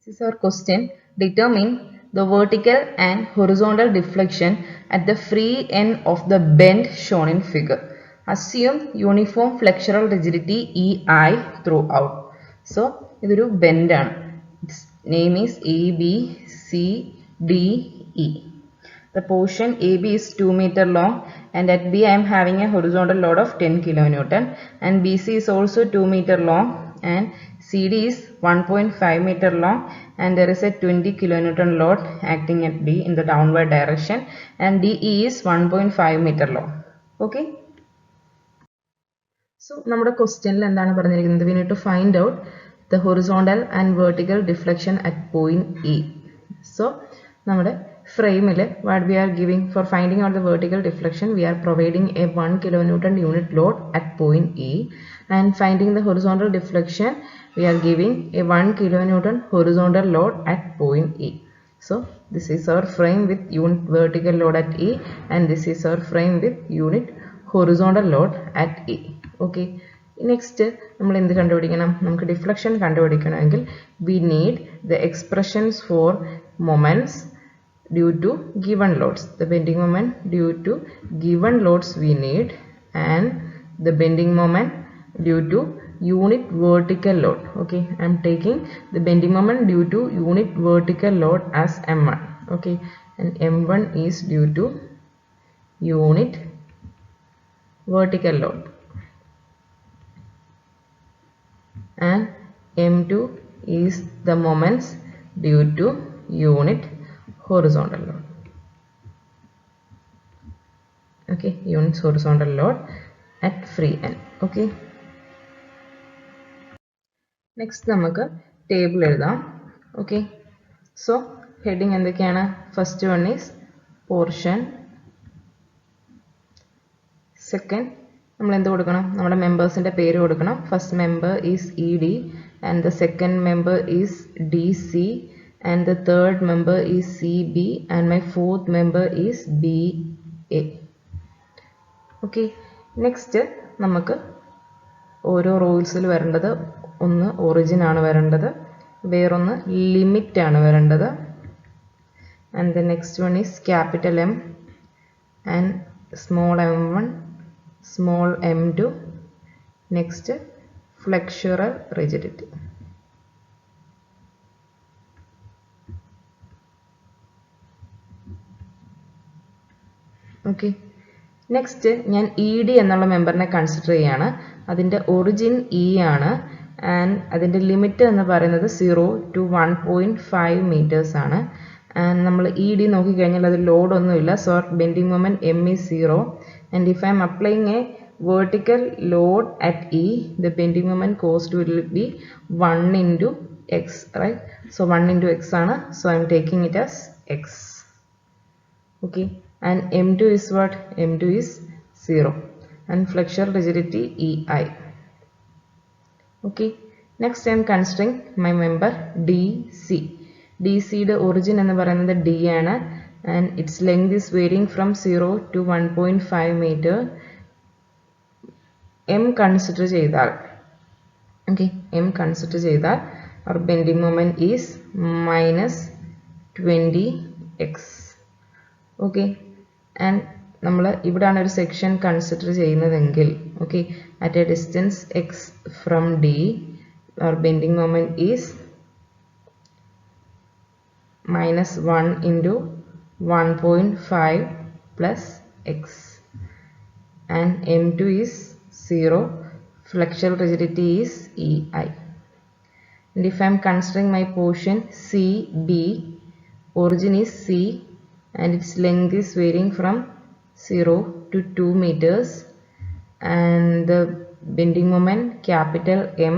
This is our question. Determine the vertical and horizontal deflection at the free end of the bend shown in figure. Assume uniform flexural rigidity EI throughout. So, this is a bend. Its name is ABCDE. The portion AB is 2 meter long, and at B I am having a horizontal load of 10 kilonewton, and BC is also 2 meter long, and CD is 1.5 meter long, and there is a 20 kilonewton load acting at B in the downward direction, and DE is 1.5 meter long. Okay. So, നമ്മുടെ ക്വസ്റ്റ്യനിൽ എന്താണ് പറഞ്ഞിരിക്കുന്നത്? We need to find out the horizontal and vertical deflection at point E. So, നമ്മുടെ frame what we are giving for finding out the vertical deflection, we are providing a 1 kilonewton unit load at point E, and finding the horizontal deflection, we are giving a 1 kilonewton horizontal load at point E. So this is our frame with unit vertical load at E, and this is our frame with unit horizontal load at E. Okay. Next, നമ്മൾ എന്ത് കണ്ടുപിടിക്കണം? നമുക്ക് deflection കണ്ടുപിടിക്കണമെങ്കിൽ we need the expressions for moments due to given loads. The bending moment due to given loads we need, and the bending moment due to unit vertical load. Okay, I am taking the bending moment due to unit vertical load as M1. Okay, and M1 is due to unit vertical load, and M2 is the moments due to unit horizontal load. Okay, units horizontal load at free end. Okay. Next നമുക്ക് table എഴുതാം. Okay. So heading എന്തൊക്കെയാണ്? First one is portion. Second, നമ്മൾ എന്ത് കൊടുക്കണം? നമ്മുടെ മെമ്പേഴ്സിന്റെ പേര് കൊടുക്കണം. First member is ED, and the second member is DC, and the third member is CB, and my fourth member is BA. Okay. Next, നമുക്ക് ഓരോ റൂൾസിൽ വരേണ്ടത് ഒന്ന് ഒറിജിൻ ആണ് വരേണ്ടത്, വേറൊന്ന് ലിമിറ്റ് ആണ് വരേണ്ടത്, and the next one is capital M and small m1, small m2, next flexural rigidity. Okay. Next ഞാൻ ED എന്നുള്ള മെമ്പറിനെ കൺസിഡർ ചെയ്യാണ്. അതിൻ്റെ ഒറിജിൻ E ആണ്, ആൻഡ് അതിൻ്റെ ലിമിറ്റ് എന്ന് പറയുന്നത് 0 to 1.5 meters ആണ്. ആൻഡ് നമ്മൾ ED നോക്കിക്കഴിഞ്ഞാൽ അത് ലോഡൊന്നുമില്ല, so bending moment M is 0, and if I am applying a vertical load at E, the bending moment cost will be 1 into x, right? So 1 into x ആണ്, so I am taking it as x. Okay, and M2 is what? M2 is 0, and flexural rigidity EI. Okay, next I am considering my member DC. DC the origin എന്ന് പറയുന്നത് D ആണ്, and its length is varying from 0 to 1.5 meter. M consider ചെയ്താൽ, okay, M consider ചെയ്താൽ our bending moment is minus 20x. Okay, and നമ്മൾ ഇവിടാണ് ഒരു section consider ചെയ്യുന്നതെങ്കിൽ, okay, at a distance x from D, our bending moment is minus 1 into 1.5 plus x, and M2 is 0, flexural rigidity is EI. And if I am considering my portion CB, origin is C, and its length is varying from 0 to 2 meters, and the bending moment capital M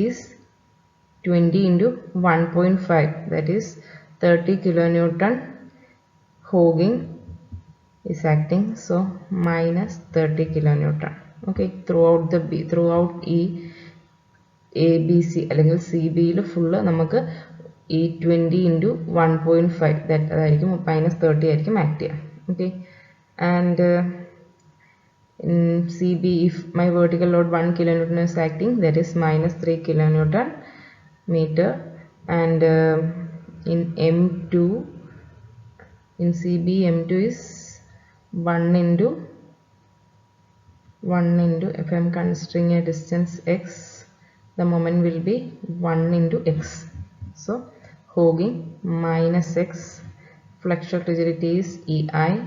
is 20 into 1.5, that is 30 kilonewton hogging is acting, so minus 30 kilonewton. Okay, throughout ABC അല്ലെങ്കിൽ CB full നമുക്ക് ഈ 20 into 1.5 അതായിരിക്കും minus 30 ആയിരിക്കും act ചെയ്യുക. Okay, and in CB, if my vertical load 1 kilonewton is acting, that is minus 3 kilonewton meter, and in M2, in CB M2 is 1 into if I am considering a distance x, the moment will be 1 into x. So hogging minus x, flexural rigidity is EI,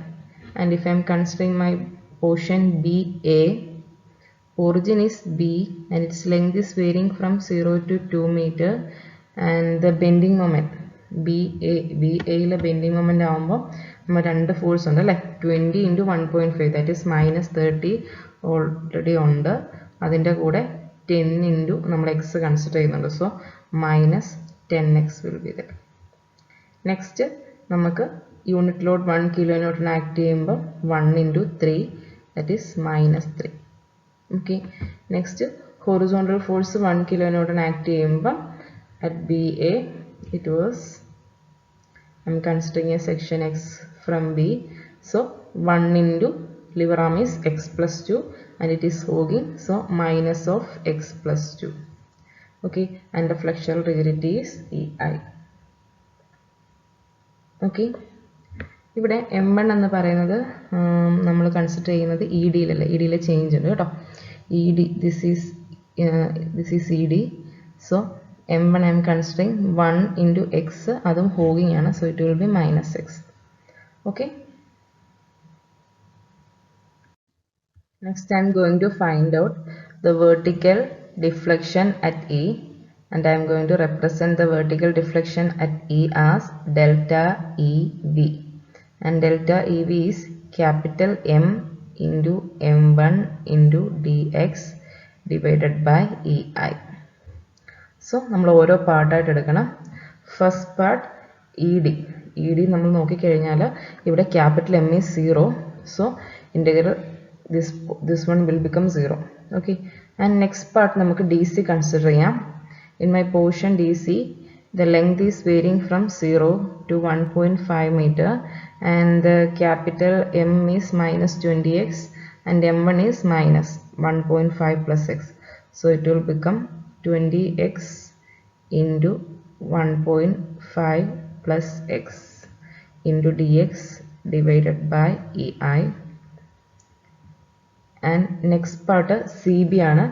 and if I am considering my portion BA, origin is B and its length is varying from 0 to 2 meter, and the bending moment BA bending moment ആവുമ്പോൾ നമ്മൾ രണ്ട് force ഉണ്ട് അല്ലേ, 20 into 1.5 that is minus 30 already ഉണ്ട്, അതിൻ്റെ കൂടെ 10 into നമ്മൾ X consider ചെയ്യുന്നുണ്ട്, so minus 10x will be there. Next നമുക്ക് യൂണിറ്റ് ലോഡ് 1 kN ആക്ട് ചെയ്യുമ്പോൾ 1 into 3 that is minus 3. Okay, next horizontal force 1 kN act ചെയ്യുമ്പോൾ at BA it was, I'm considering a section x from B, so 1 into lever arm is x plus 2 and it is hogging, so minus of x plus 2. Okay, and the flexural rigidity is EI. Okay, ഇവിടെ M1 എന്ന് പറയുന്നത് നമ്മൾ consider ചെയ്യുന്നത് ED യിലല്ലേ, ED യിലെ change ഉണ്ട് കേട്ടോ. ED, this is ED, so M1 I am considering 1 into x, അതും hogging ആണ്, so it will be minus x. Okay, next I am going to find out the vertical deflection at E, and I am going to represent the vertical deflection at E as delta EV, and delta EV is capital M into M1 into dx divided by EI. So നമ്മൾ ഓരോ പാർട്ടായിട്ട് എടുക്കണം. First part ED നമ്മൾ നോക്കിക്കഴിഞ്ഞാൽ ഇവിടെ capital M is 0, so integral this one will become 0. Okay, and next part നമുക്ക് DC consider ചെയ്യാം. In my portion DC, the length is varying from 0 to 1.5 meter, and the capital M is minus 20x and M1 is minus 1.5 plus x, so it will become 20x into 1.5 plus x into dx divided by EI. And next part CB ആണ്,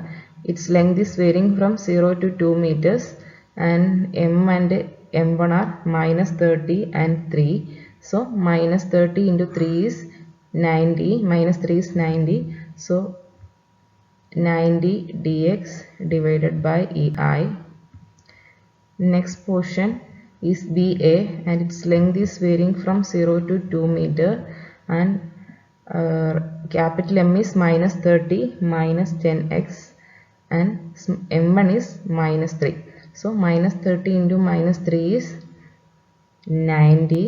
its length is varying from 0 to 2 meters and M and M1 are minus 30 and 3, so minus 30 into 3 is 90, minus 3 is 90, so 90 dx divided by EI. Next portion is BA and its length is varying from 0 to 2 meter, and capital M is minus 30 minus 10x and M1 is minus 3, so minus 30 into minus 3 is 90,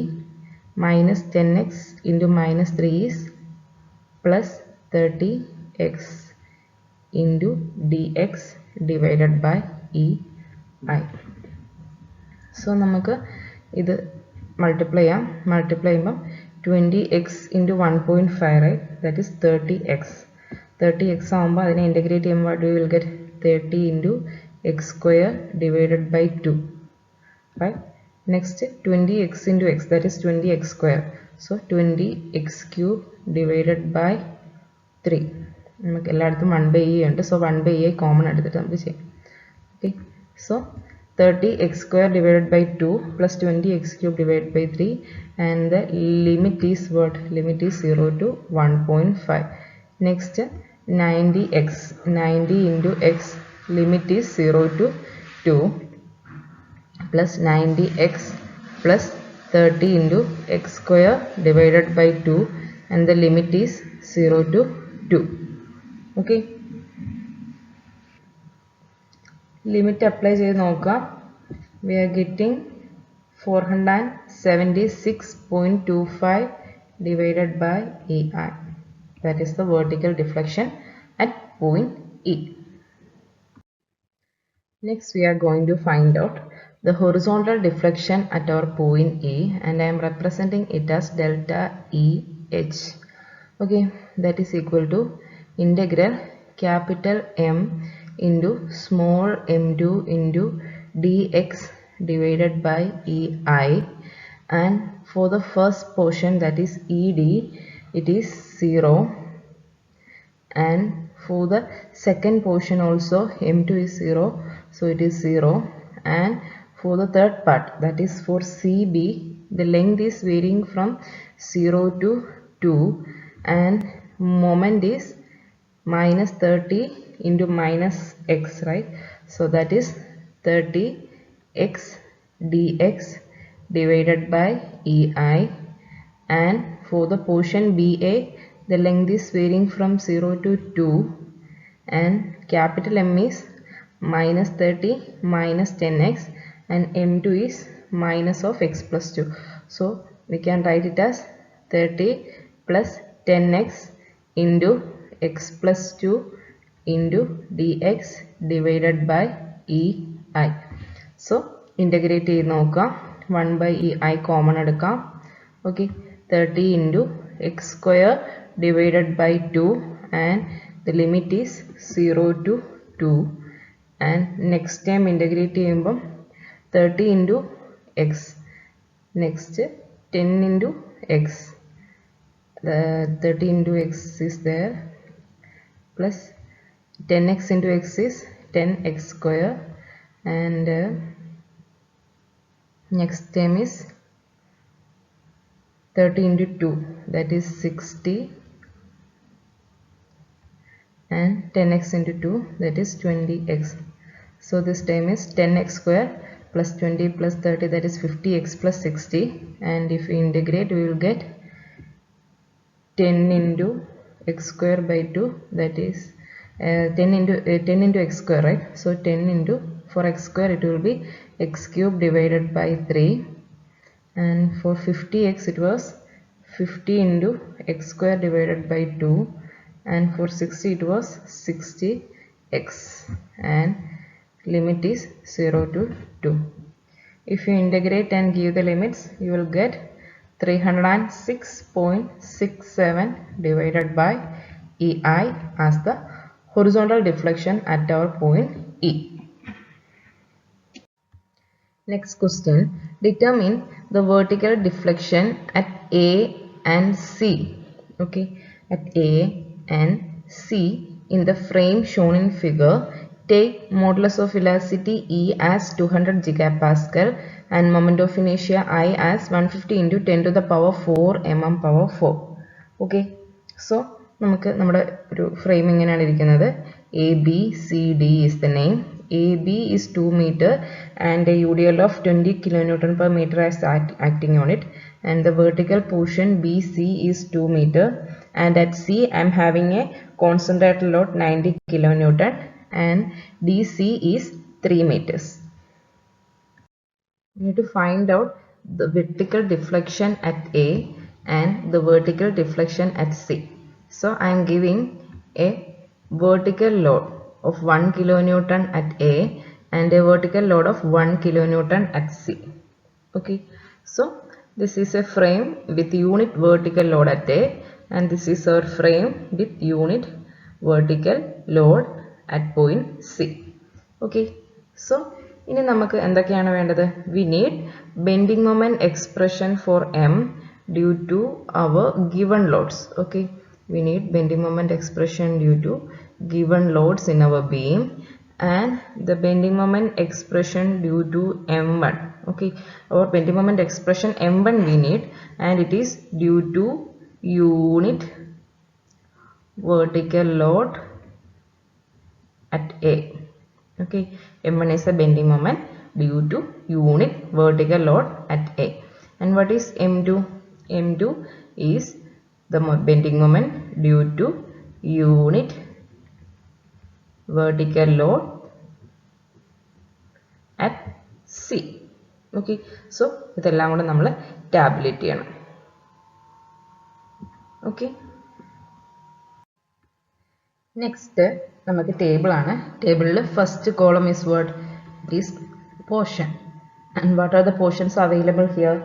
minus 10x into minus 3 is plus 30x into dx divided by EI. So നമുക്ക് ഇത് multiply ചെയ്യുമ്പോൾ 20x into 1.5, right, that is 30x ആകുമ്പോൾ അതിനെ integrate ചെയ്യുമ്പോൾ you will get 30 into x square divided by 2, right. Next 20x into x, that is 20x square, so 20x cube divided by 3. നമുക്ക് എല്ലായിടത്തും 1/e ഉണ്ട്, so 1/e common എടുത്തിട്ട് നമുക്ക് ചെയ്യാം. Okay, so 30x square divided by 2 plus 20x cube divided by 3, and the limit is what? Limit is 0 to 1.5. Next 90 into x, limit is 0 to 2 plus 90x plus 30 into x square divided by 2, and the limit is 0 to 2. Okay, limit apply ചെയ്ത് നോക്കാം. We are getting 476.25 divided by EI, that is the vertical deflection at point E. Next we are going to find out the horizontal deflection at our point E, and I am representing it as delta EH. Okay, that is equal to integral capital M into small m2 into dx divided by EI, and for the first portion, that is ED, it is 0, and for the second portion also M2 is 0, so it is 0, and for the third part, that is for CB, the length is varying from 0 to 2, and moment is minus 30 into minus x, right? So that is 30x dx divided by EI, and for the portion BA, the length is varying from 0 to 2, and capital M is minus 30 minus 10x, and M2 is minus of x plus 2. So we can write it as 30 plus 10x into x plus 2 into dx divided by EI. So integrate ചെയ്ത് നോക്കാം. 1 by EI common എടുക്കാം. Okay, 30 into x square divided by 2, and the limit is 0 to 2, and next time integrate ചെയ്യുമ്പം 30 into x, next 10 into x, the 30 into x is there, plus 10x into x is 10x square, and next term is 30 into 2, that is 60, and 10x into 2, that is 20x. So this term is 10x square plus 20 plus 30, that is 50x plus 60, and if we integrate, we will get 10 into x square by 2, that is 10 into x square, right? So 10 into, for x square it will be x cube divided by 3, and for 50x it was 50 into x square divided by 2, and for 60 it was 60x, and limit is 0 to 2. If you integrate and give the limits, you will get 306.67 divided by EI as the horizontal deflection at our point E. Next question, determine the vertical deflection at A and C. Okay, at A and C in the frame shown in figure, take modulus of velocity E as 200 gigapascal and moment of inertia I as 150 into 10 to the power 4 mm power 4. Okay, so നമുക്ക് നമ്മുടെ ഒരു frame ഇങ്ങനെയാണ് ഇരിക്കുന്നത്. ABCD is the name. AB is 2 meter and a UDL of 20 kilonewton per meter is acting on it, and the vertical portion BC is 2 meter, and at C I am having a concentrated load 90 kilonewton, and DC is 3 meters. We need to find out the vertical deflection at A and the vertical deflection at C. So I am giving a vertical load of 1 kilonewton at A and a vertical load of 1 kilonewton at C. Okay, so this is a frame with unit vertical load at A, and this is our frame with unit vertical load at point C. Okay, so ഇനി നമുക്ക് എന്തൊക്കെയാണ് വേണ്ടത്? We need bending moment expression for M due to our given loads. Okay, we need bending moment expression due to given loads in our beam, and the bending moment expression due to M1. Okay, our bending moment expression M1 we need, and it is due to unit vertical load at A. Okay, M1 is a bending moment due to unit vertical load at A. And what is M2? M2 is the bending moment due to unit vertical load at C. Okay, so ഇതെല്ലാം കൂടെ നമ്മൾ tabulate ചെയ്യണം. Okay, next നമുക്ക് table ആണ്. ടേബിളിൽ first column is what? This portion. And what are the portions available here?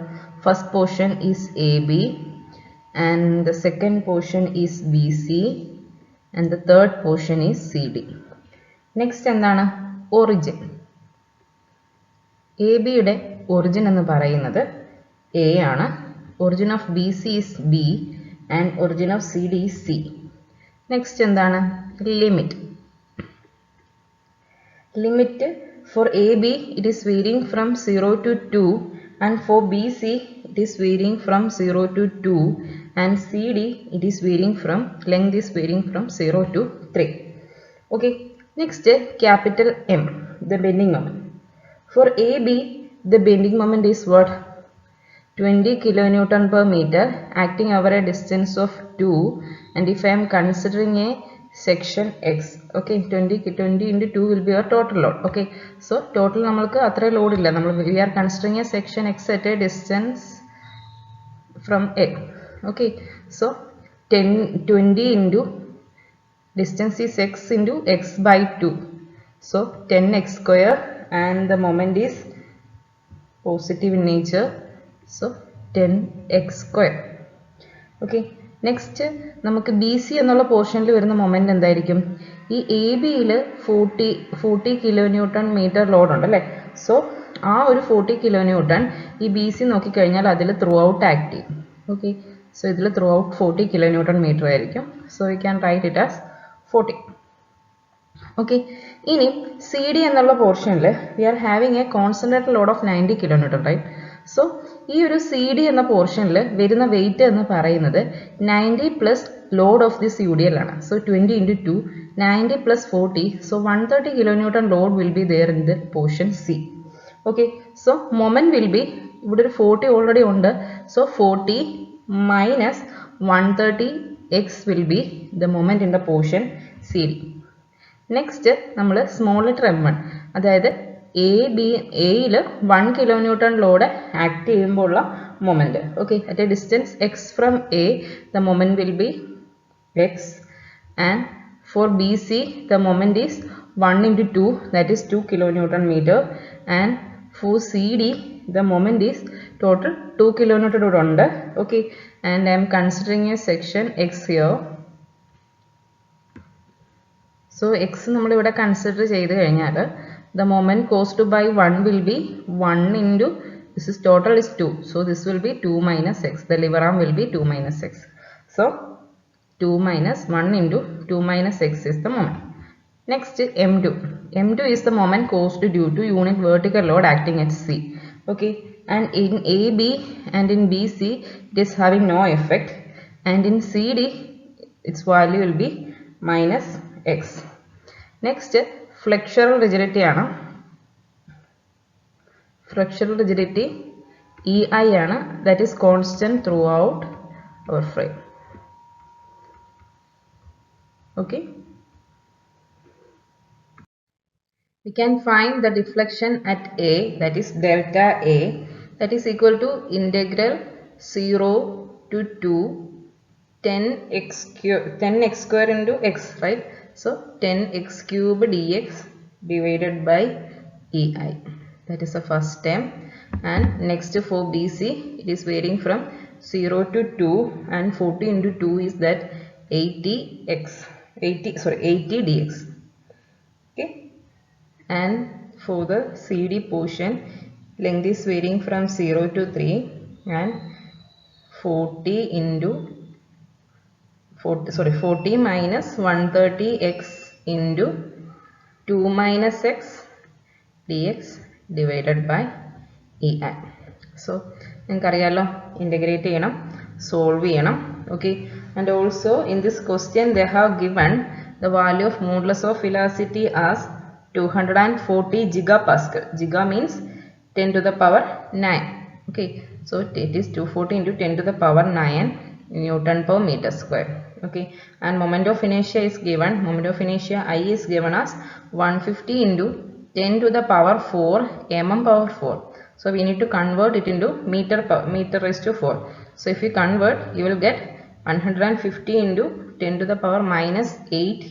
First portion is AB, and the second portion is BC, and the third portion is CD. Next എന്താണ്? Origin. A ബിയുടെ origin എന്ന് പറയുന്നത് A ആണ്. Origin of B C is B and origin of C D is C. Next എന്താണ്? Limit. Limit for AB it is varying from 0 to 2 and for BC it is varying from 0 to 2 and CD it is varying from length is varying from 0 to 3. Okay, next capital M, the bending moment. For AB the bending moment is what? 20 kilonewton per meter acting over a distance of 2, and if I am considering a section X, okay, 20 into 2 will be our total load. Okay, so total namalku athra load illa, we are considering a section X at a distance from A. Okay, so 20 into distance is X into X by 2, so 10x square, and the moment is positive in nature, so 10x square. Okay, next നമുക്ക് B C എന്നുള്ള പോർഷനിൽ വരുന്ന moment എന്തായിരിക്കും? ഈ A ബിയിൽ 40 kilo newton metre load ഉണ്ട് അല്ലേ? So ആ ഒരു 40 കിലോ ന്യൂട്ടൺ ഈ ബി സി നോക്കിക്കഴിഞ്ഞാൽ അതിൽ ത്രൂ ഔട്ട് ആക്ട് ചെയ്യും. ഓക്കെ, സോ ഇതിൽ throughout 40 kilo newton meter ആയിരിക്കും. So we can write it as 40. Okay, ഇനി സി ഡി എന്നുള്ള പോർഷനിൽ we are having a concentrated load of 90 kilo newton, right? So ഈ ഒരു സി ഡി എന്ന പോർഷനിൽ വരുന്ന വെയിറ്റ് എന്ന് പറയുന്നത് 90 plus load of this U D L ആണ്. So 20 into 2, 90 plus 40, so 130 kilonewton load will be there in the portion C. Okay, so moment will be, ഇവിടെ ഒരു 40 ഓൾറെഡി ഉണ്ട്, so 40 minus 130 x will be the moment in the portion CD. Next നമ്മൾ small letter m1, അതായത് എയിൽ 1 kilo newton load act ചെയ്യുമ്പോൾ ഉള്ള moment. Okay, at a distance x from a the moment will be x, and for B C the moment is 1 into 2, that is 2 kilonewton meter, and for CD the moment is total 2 kilonewton ഉണ്ട്. Okay, and I am considering a section X here. So X നമ്മൾ ഇവിടെ consider ചെയ്ത് കഴിഞ്ഞാൽ the moment caused by 1 will be 1 into, this is total is 2, so this will be 2 minus x, the lever arm will be 2 minus x, so 2 minus 1 into 2 minus x is the moment. Next m2 is the moment caused due to unit vertical load acting at C. Okay, and in AB and in BC it is having no effect, and in CD its value will be minus x. Next flexural rigidity ആണ്. Flexural rigidity EI ആണ്, that is constant throughout our frame. Okay, we can find the deflection at A, that is delta A, that is equal to integral 0 to 2 10x square into x, right? So 10x cube dx divided by EI, that is the first term. And next for BC it is varying from 0 to 2, and 40 into 2 is that 80 dx. Okay, and for the CD portion length is varying from 0 to 3, and 40 minus 130x into 2 minus x dx divided by EI. So നിങ്ങൾക്കറിയാലോ, integrate ചെയ്യണം, solve ചെയ്യണം. Okay, and also in this question they have given the value of modulus of velocity as 240 gigapascal. Giga means 10 to the power 9. Okay, so it is 240 into 10 to the power 9 Newton per meter square. Okay, and moment of inertia is given, moment of inertia I is given as 150 into 10 to the power 4 mm power 4. So we need to convert it into meter raised to 4. So if you convert, you will get 150 into 10 to the power minus 8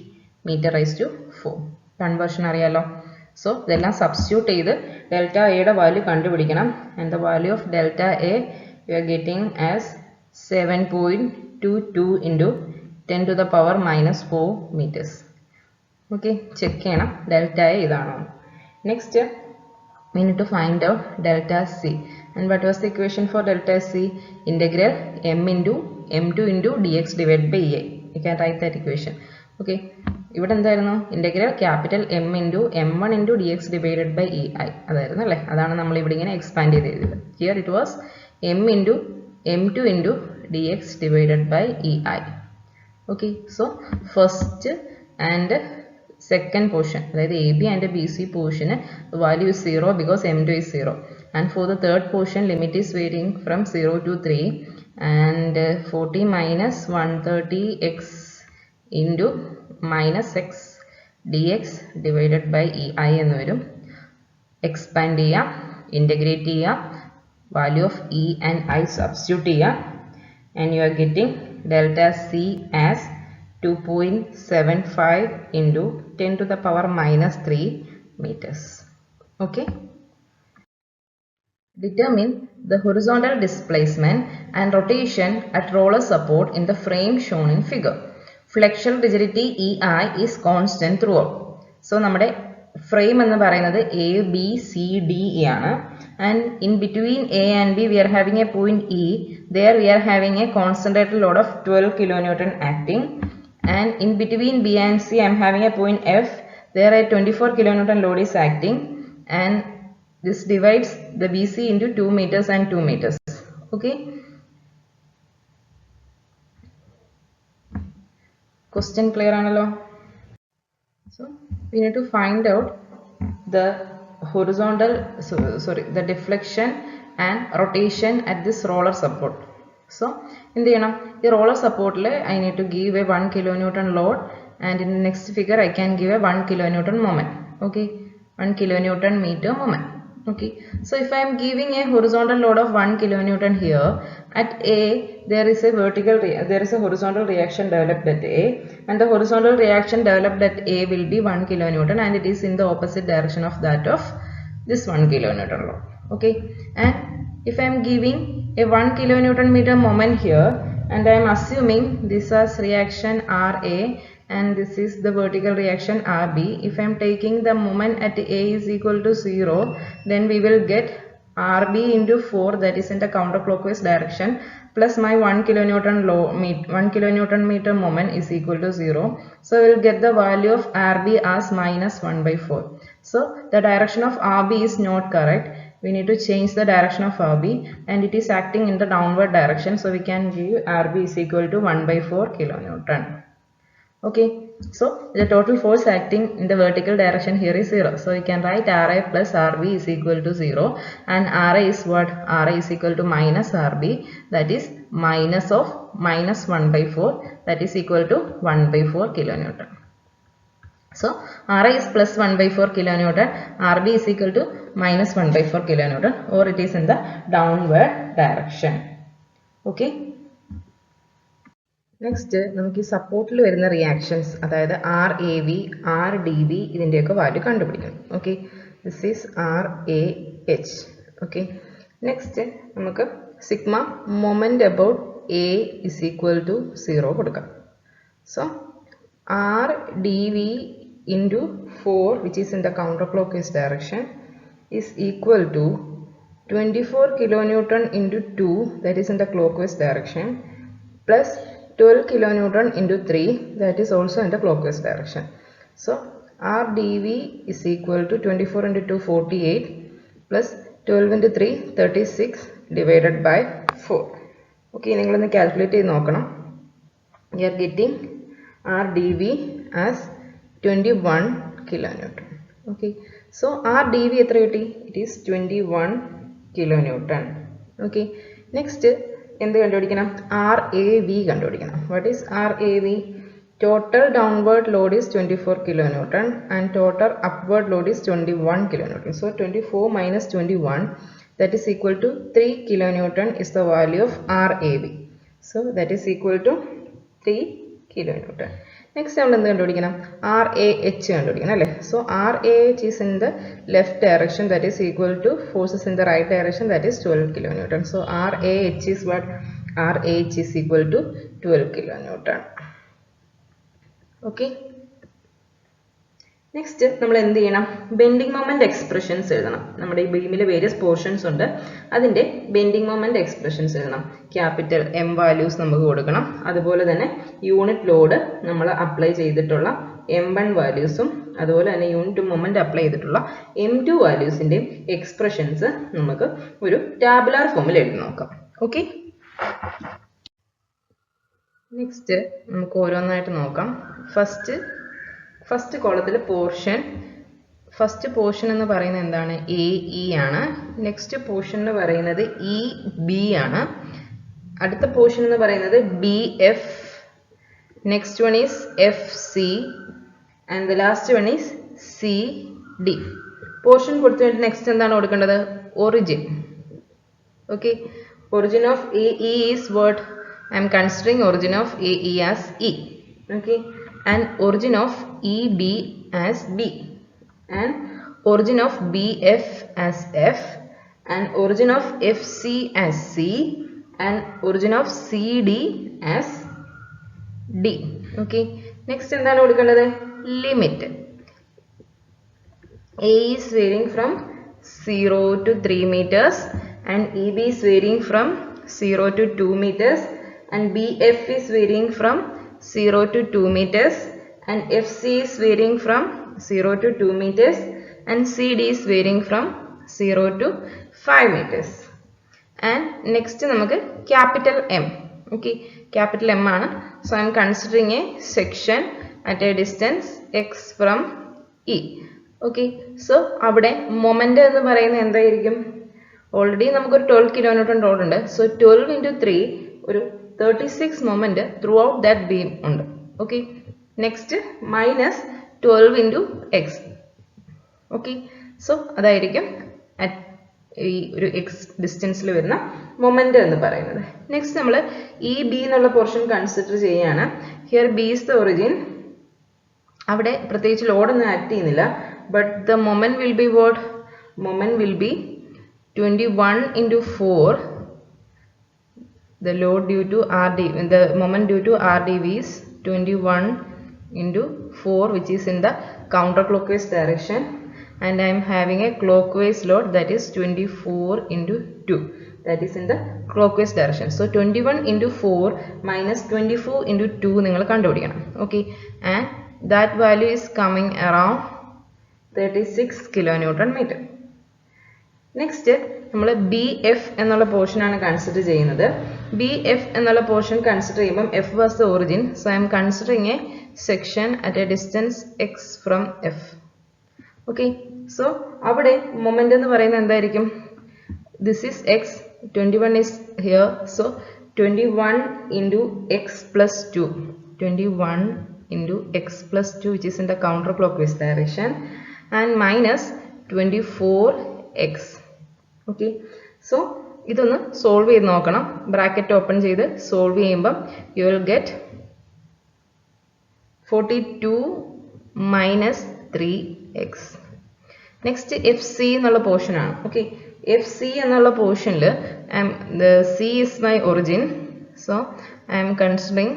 meter raised to 4. Conversion അറിയാലോ. So ഇതെല്ലാം substitute ചെയ്ത് delta എയുടെ value കണ്ടുപിടിക്കണം. And the value of delta A we are getting as 7.22 into 10 to the power minus 4 meters. Okay, check ചെയ്യണം delta A ഇതാണോ. Next we need to find out delta C. And what was the equation for delta C? Integral m into m2 into dx divided by a. You can write that equation. Okay. ഇവിടെ എന്തായിരുന്നു integral capital M into M one into d x divided by E I അതായിരുന്നു അല്ലേ. അതാണ് നമ്മൾ ഇവിടെ ഇങ്ങനെ expand ചെയ്ത് എഴുതിയത്. Here it was M into M two into d x divided by E I. Okay. So first and second portion, that is AB and BC portion, value is 0 because M2 is 0. And for the third portion, limit is varying from 0 to 3. And 40 minus 130x into minus x dx divided by EI എന്ന് വരും. Expand ചെയ്യാം, integrate ചെയ്യാം, value of E and I substitute ചെയ്യാം, and you are getting delta C as 2.75 into 10 to the power minus 3 meters. Okay. Determine the horizontal displacement and rotation at roller support in the frame shown in figure. Flexural rigidity EI is constant throughout. So, നമ്മുടെ frame എന്ന് പറയുന്നത് A, B, C, D ആണ്. And in between A and B, we are having a point E. There we are having a concentrated load of 12 kilonewton acting. And in between B and C, I am having a point F. There a 24 kilonewton load is acting, and this divides the BC into 2 meters and 2 meters. Okay. Question clear analo? So we need to find out the horizontal, the deflection and rotation at this roller support. So, in the roller support, I need to give a 1 kilonewton load, and in the next figure, I can give a 1 kilonewton moment. Okay, 1 kilonewton meter moment. Okay, so if I am giving a horizontal load of 1 kilonewton here, at A, there is a horizontal reaction developed at A, and the horizontal reaction developed at A will be 1 kilonewton, and it is in the opposite direction of that of this 1 kilonewton load. Okay, and if I am giving a 1 kilonewton meter moment here, and I am assuming this as reaction RA and this is the vertical reaction RB. If I am taking the moment at A is equal to 0, then we will get RB into 4, that is in the counterclockwise direction, plus my 1 kilonewton meter moment is equal to 0. So we will get the value of RB as minus 1 by 4. So the direction of RB is not correct. We need to change the direction of RB, and it is acting in the downward direction. So we can give RB is equal to 1 by 4 kilonewton. Okay. So the total force acting in the vertical direction here is 0. So we can write RA plus RB is equal to 0. And RA is what? RA is equal to minus RB. That is minus of minus 1 by 4. That is equal to 1 by 4 kilonewton. So RA is plus 1 by 4 kilonewton, RB is equal to minus 1 by 4 kilonewton, or it is in the downward direction. Okay. Next, നമുക്ക് സപ്പോർട്ടിൽ വരുന്ന reactions, അതായത് RAV, RDV ഇതിൻ്റെയൊക്കെ value കണ്ടുപിടിക്കണം. Okay, this is RAH. Okay, next നമുക്ക് sigma moment about A is equal to 0 കൊടുക്കാം. So RDV into 4, which is in the counterclockwise direction, is equal to 24 kilonewton into 2, that is in the clockwise direction, plus 12 kilonewton into 3, that is also in the clockwise direction. So RDV is equal to 24 into 2, 48, plus 12 into 3, 36 divided by 4. Okay, you will calculate it. You are getting RDV as 21 kilonewton. Okay, so RDV it is 21 kilonewton. Okay, next എന്ത് കണ്ടുപിടിക്കണം? RAV കണ്ടുപിടിക്കണം. What is RAV? Total downward load is 24 kilonewton and total upward load is 21 kilonewton. So 24 minus 21, that is equal to 3 kilonewton is the value of RAV. So that is equal to 3 kilonewton. Next നമ്മൾ എന്ത് കണ്ടുപിടിക്കണം? RAH കണ്ടുപിടിക്കണം അല്ലേ? So RAH is in the left direction, that is equal to forces in the right direction, that is 12 kilonewton. So RAH is what? RAH is equal to 12 kilonewton. Okay. Next നമ്മൾ എന്ത് ചെയ്യണം? Bending moment expressions എഴുതണം. നമ്മുടെ ഈ ബീമിലെ various portions ഉണ്ട്, അതിന്റെ bending moment expressions എഴുതണം. Capital M values നമുക്ക് കൊടുക്കണം. അതുപോലെ തന്നെ യൂണിറ്റ് ലോഡ് നമ്മൾ അപ്ലൈ ചെയ്തിട്ടുള്ള M1 വാല്യൂസും അതുപോലെ തന്നെ യൂണിറ്റ് മൊമെന്റ് അപ്ലൈ ചെയ്തിട്ടുള്ള M2 വാല്യൂസിന്റെയും എക്സ്പ്രഷൻസ് നമുക്ക് ഒരു ടാബുലാർ ഫോമിൽ എഴുതി നോക്കാം. ഓക്കെ, നെക്സ്റ്റ് നമുക്ക് ഓരോന്നായിട്ട് നോക്കാം. ഫസ്റ്റ് കോളത്തിൽ ഫസ്റ്റ് പോർഷൻ എന്ന് പറയുന്നത് എന്താണ്? AE ആണ്. നെക്സ്റ്റ് പോർഷൻ എന്ന് പറയുന്നത് EB ആണ്. അടുത്ത പോർഷൻ എന്ന് പറയുന്നത് BF. Next one is FC and the last one is CD. Portion കൊടുത്തിട്ട് നെക്സ്റ്റ് എന്താണ് കൊടുക്കേണ്ടത്? Origin. Okay, origin of AE is what? I am considering origin of AE as E. Okay, and origin of EB as B, and origin of BF as F, and origin of FC as C, and origin of CD as D. Okay, next എന്താണ് കൊടുക്കേണ്ടത്? Limit. A is varying from 0 to 3 meters and EB is varying from 0 to 2 meters and BF is varying from 0 to 2 meters and FC is varying from 0 to 2 meters and CD is varying from 0 to 5 meters. And next നമുക്ക് capital M. Okay, capital M ആണ്. So I am considering a section at a distance x from E. Okay, so അവിടെ moment എന്ന് പറയുന്നത് എന്തായിരിക്കും? Already നമുക്കൊരു 12 kilo newton load ഉണ്ട്. So 12 into 3 ഒരു 36 moment throughout that beam ഉണ്ട്. Okay, next minus 12 into x. Okay, so അതായിരിക്കും ഈ ഒരു എക്സ് ഡിസ്റ്റൻസിൽ വരുന്ന മൊമെന്റ് എന്ന് പറയുന്നത്. നെക്സ്റ്റ് നമ്മൾ ഈ ബി എന്നുള്ള പോർഷൻ കൺസിഡർ ചെയ്യുകയാണ്. Here B is the origin. അവിടെ പ്രത്യേകിച്ച് ലോഡൊന്നും ആക്ട് ചെയ്യുന്നില്ല. But the moment will B what? Moment will B 21 into 4. The load due to RD, the moment due to RDV is 21 into 4, which is in the counterclockwise direction, and I am having a clockwise load that is 24 into 2, that is in the clockwise direction. So 21 into 4 minus 24 into 2 നിങ്ങൾ കണ്ടുപിടിക്കണം. Okay, and that value is coming around 36 kilonewton meter. Next നമ്മൾ BF എന്നുള്ള portion ആണ് consider ചെയ്യുന്നത്. BF എന്നുള്ള portion consider ചെയ്യുമ്പോൾ F was the origin, so I am considering a section at a distance x from F. Okay, so അവിടെ moment എന്ന് പറയുന്നത് എന്തായിരിക്കും? This is x, 21 is here, so 21 into x plus 2, 21 into x plus 2, which is in the counterclockwise direction, and minus 24x. Okay, so ഇതൊന്ന് solve ചെയ്ത് നോക്കണം. Bracket open ചെയ്ത് solve ചെയ്യുമ്പം you will get 42 minus 3x. Next FC എന്നുള്ള portion ആണ്. Okay, FC എന്നുള്ള പോർഷനിൽ C is my origin, so I am considering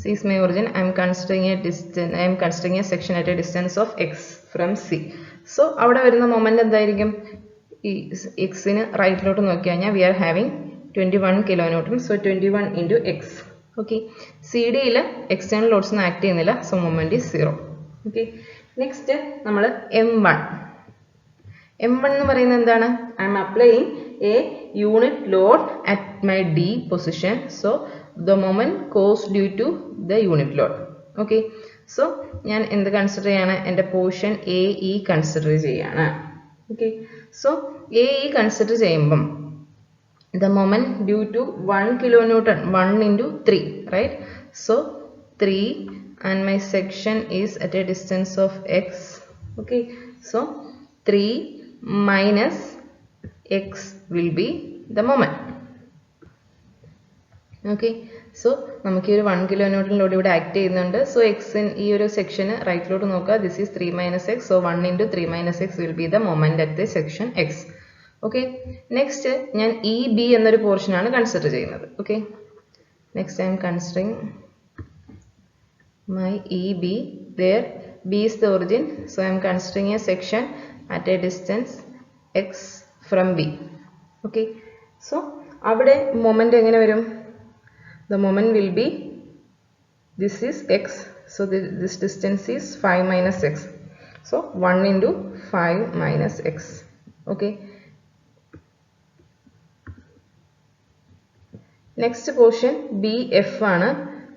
C is my origin. I am considering a distance. I am considering a section at a distance of x from C. So അവിടെ വരുന്ന moment എന്തായിരിക്കും? ഈ എക്സിന് റൈറ്റിലോട്ട് നോക്കി കഴിഞ്ഞാൽ we are having 21 kilonewton. So 21 into x. Okay, C ഡിയിൽ external loads ഒന്നും ആക്ട് ചെയ്യുന്നില്ല, so moment is 0. Okay, next നമ്മൾ M1 എന്ന് പറയുന്നത് എന്താണ്? I am applying a unit load at my D position. So the moment caused due to the unit load. Okay, so ഞാൻ എന്ത് consider ചെയ്യാണ്? എൻ്റെ പോർഷൻ AE കൺസിഡർ ചെയ്യാണ്. Okay, so AE consider ചെയ്യുമ്പം the moment due to 1 kilonewton, 1 into 3, right? So 3 and my section is at a distance of x. Okay, so 3 minus x will be the moment. Okay, so നമുക്ക് ഈ ഒരു 1 kilonewton load ഇവിടെ act ചെയ്യുന്നുണ്ട്. So എക്സിൻ ഈ ഒരു സെക്ഷന് റൈറ്റിലോട്ട് നോക്കുക. This is 3 minus x. So 1 into 3 minus x will be the moment at the section X. Okay, next ഞാൻ EB എന്നൊരു പോർഷനാണ് കൺസിഡർ ചെയ്യുന്നത്. Okay, next I M considering my EB. There B is the origin, so I am considering a section at a distance x from B. Okay, so avade moment engane varum? The moment will be, this is x, so this distance is 5 minus x, so 1 into 5 minus x. Okay, next portion BF ആണ്.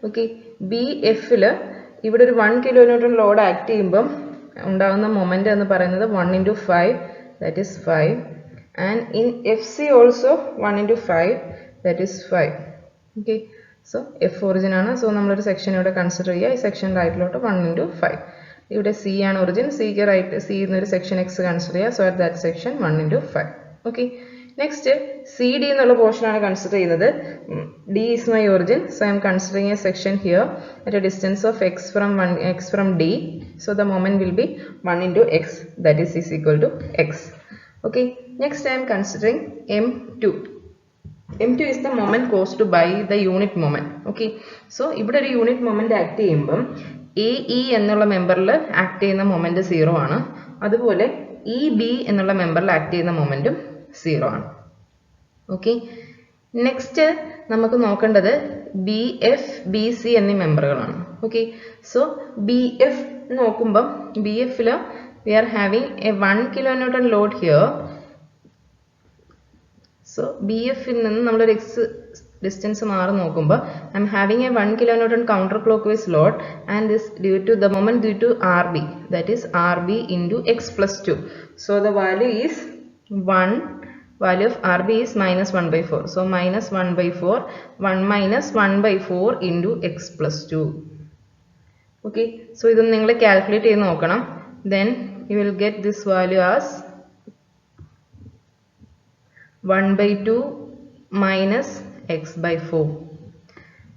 Okay, BF ൽ ഇവിടെ ഒരു 1 kilonewton load act ചെയ്യുമ്പോൾ ഉണ്ടാകുന്ന moment എന്ന് പറയുന്നത് 1 into 5, that is 5, and in FC also 1 into 5, that is 5. Okay, so F origin ആണ്, so നമ്മളൊരു സെക്ഷൻ ഇവിടെ കൺസിഡർ ചെയ്യുക. ഈ സെക്ഷൻ റൈറ്റിലോട്ട് 1 into 5. ഇവിടെ C ആണ് ഒറിജിൻ, സിക്ക് റൈറ്റ് C എന്നൊരു സെക്ഷൻ x കൺസിഡർ ചെയ്യുക, so at that section 1 into 5. Okay, next CD എന്നുള്ള പോർഷൻ ആണ് കൺസിഡർ ചെയ്യുന്നത്. D is my origin, so I am considering a section here at a distance of x from D, so the moment will be 1 into x, that is equal to x. Okay, next I am considering M2. M2 is the moment caused by the unit moment. Okay, so ഇവിടെ ഒരു unit moment act ചെയ്യുമ്പോൾ AE എന്നുള്ള മെമ്പറിൽ act ചെയ്യുന്ന moment 0 ആണ്, അതുപോലെ EB എന്നുള്ള മെമ്പറിൽ act ചെയ്യുന്ന momentum 0 ആണ്. ഓക്കെ, നെക്സ്റ്റ് നമുക്ക് നോക്കേണ്ടത് BF BC എന്നീ മെമ്പറുകളാണ്. ഓക്കെ, സോ BF നോക്കുമ്പോൾ BF ൽ we are having a 1 kilonewton load here. So BF ൽ നിന്ന് നമ്മളൊരു x ഡിസ്റ്റൻസ് മാറി നോക്കുമ്പോൾ I am having a 1 kilonewton counterclockwise load, and this due to the moment due to RB, that is RB into x plus 2. So the value is 1, value of RB is minus 1 by 4. So minus 1 by 4, 1 minus 1 by 4 into x plus 2. Okay, so ഇതൊന്ന് നിങ്ങൾ calculate ചെയ്ത് നോക്കണം. Then you will get this value as 1 by 2 minus x by 4.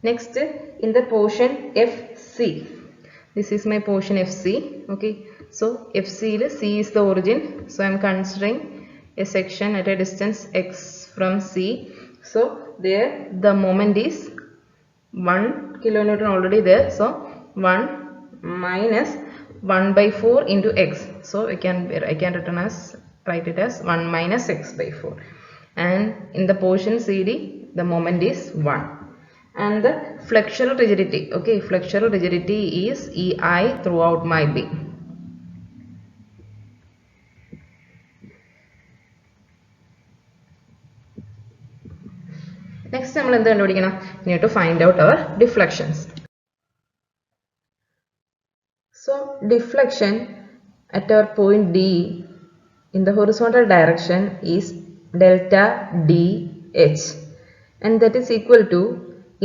Next, in the portion FC, this is my portion FC. Okay, so FC C is the origin, so I am considering a section at a distance x from C. So there the moment is 1 kilonewton already there, so 1 minus 1 by 4 into x, so I can write it as 1 minus x by 4, and in the portion CD the moment is 1, and the flexural rigidity, okay, flexural rigidity is EI throughout my beam. Next നമ്മൾ എന്ത് കണ്ടുപിടിക്കണം? We need to find out our deflections. So deflection at our point D in the horizontal direction is delta DH, and that is equal to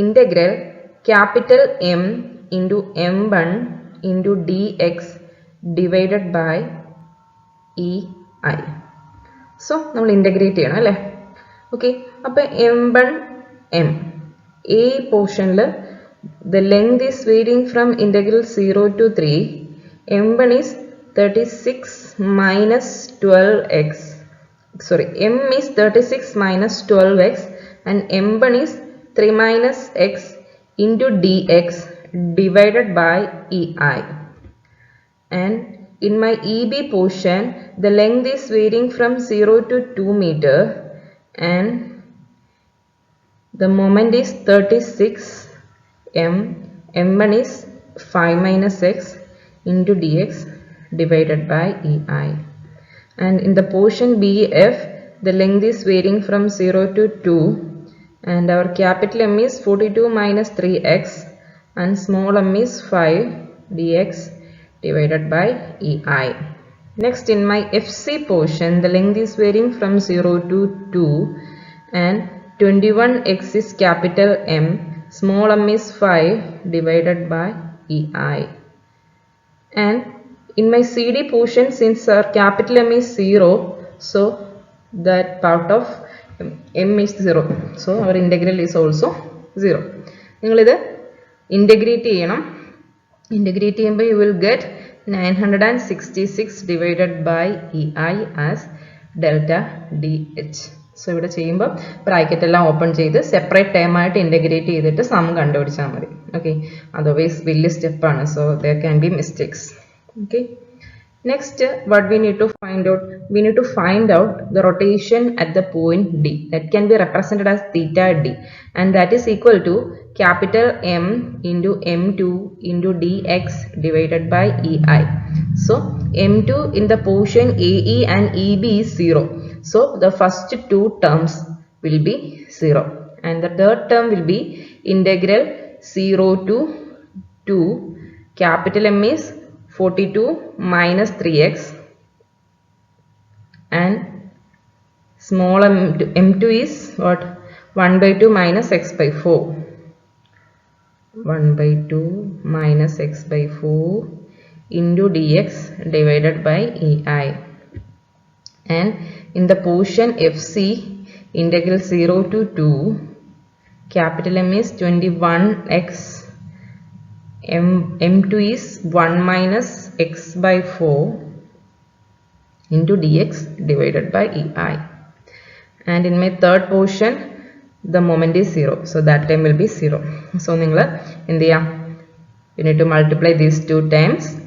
integral capital M into M1 into dx divided by EI. So നമ്മൾ integrate ചെയ്യണം അല്ലേ? Okay, അപ്പോൾ M1 M A portion the length is varying from integral 0 to 3. M1 is 36 minus 12x. Sorry, M is 36 minus 12x, and M1 is 3 minus x into dx divided by EI. And in my EB portion, the length is varying from 0 to 2 meter, and the moment is 36 m. M1 is 5 minus x into dx divided by EI. And in the portion BF, the length is varying from 0 to 2, and our capital M is 42 minus 3x, and small m is 5 dx divided by EI. Next, in my FC portion, the length is varying from 0 to 2, and 21x is capital M, small m is 5 divided by EI. And in my CD portion, since our capital M is 0, so that part of M is 0, so our integral is also 0. നിങ്ങൾ ഇത് integrate ചെയ്യണം. Integrate ചെയ്യുമ്പോൾ you will get 966 divided by EI as delta DH. So ഇവിടെ ചെയ്യുമ്പോൾ bracket എല്ലാം open ചെയ്ത് separate time ആയിട്ട് integrate ചെയ്തിട്ട് സം കണ്ടുപിടിച്ചാൽ മതി. ഓക്കെ, അതർവൈസ് വലിയ സ്റ്റെപ്പാണ്, so there can be mistakes. Okay. Next, what we need to find out? We need to find out the rotation at the point D. That can be represented as theta D, and that is equal to capital M into M2 into dx divided by EI. So M2 in the portion AE and EB is 0. So the first two terms will be 0, and the third term will be integral 0 to 2 capital M is 42 minus 3x and small m2 is what? 1 by 2 minus x by 4. 1 by 2 minus x by 4 into dx divided by EI. And in the portion FC, integral 0 to 2, capital M is 21x, m2 is 1 minus x by 4 into dx divided by EI. And in my third portion, the moment is 0. So that time will be 0. So you need to multiply these two times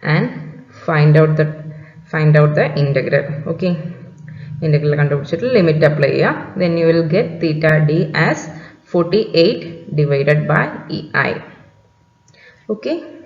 and find out the integral. Okay. Integral limit apply. Then you will get theta d as 48 divided by EI. Okay.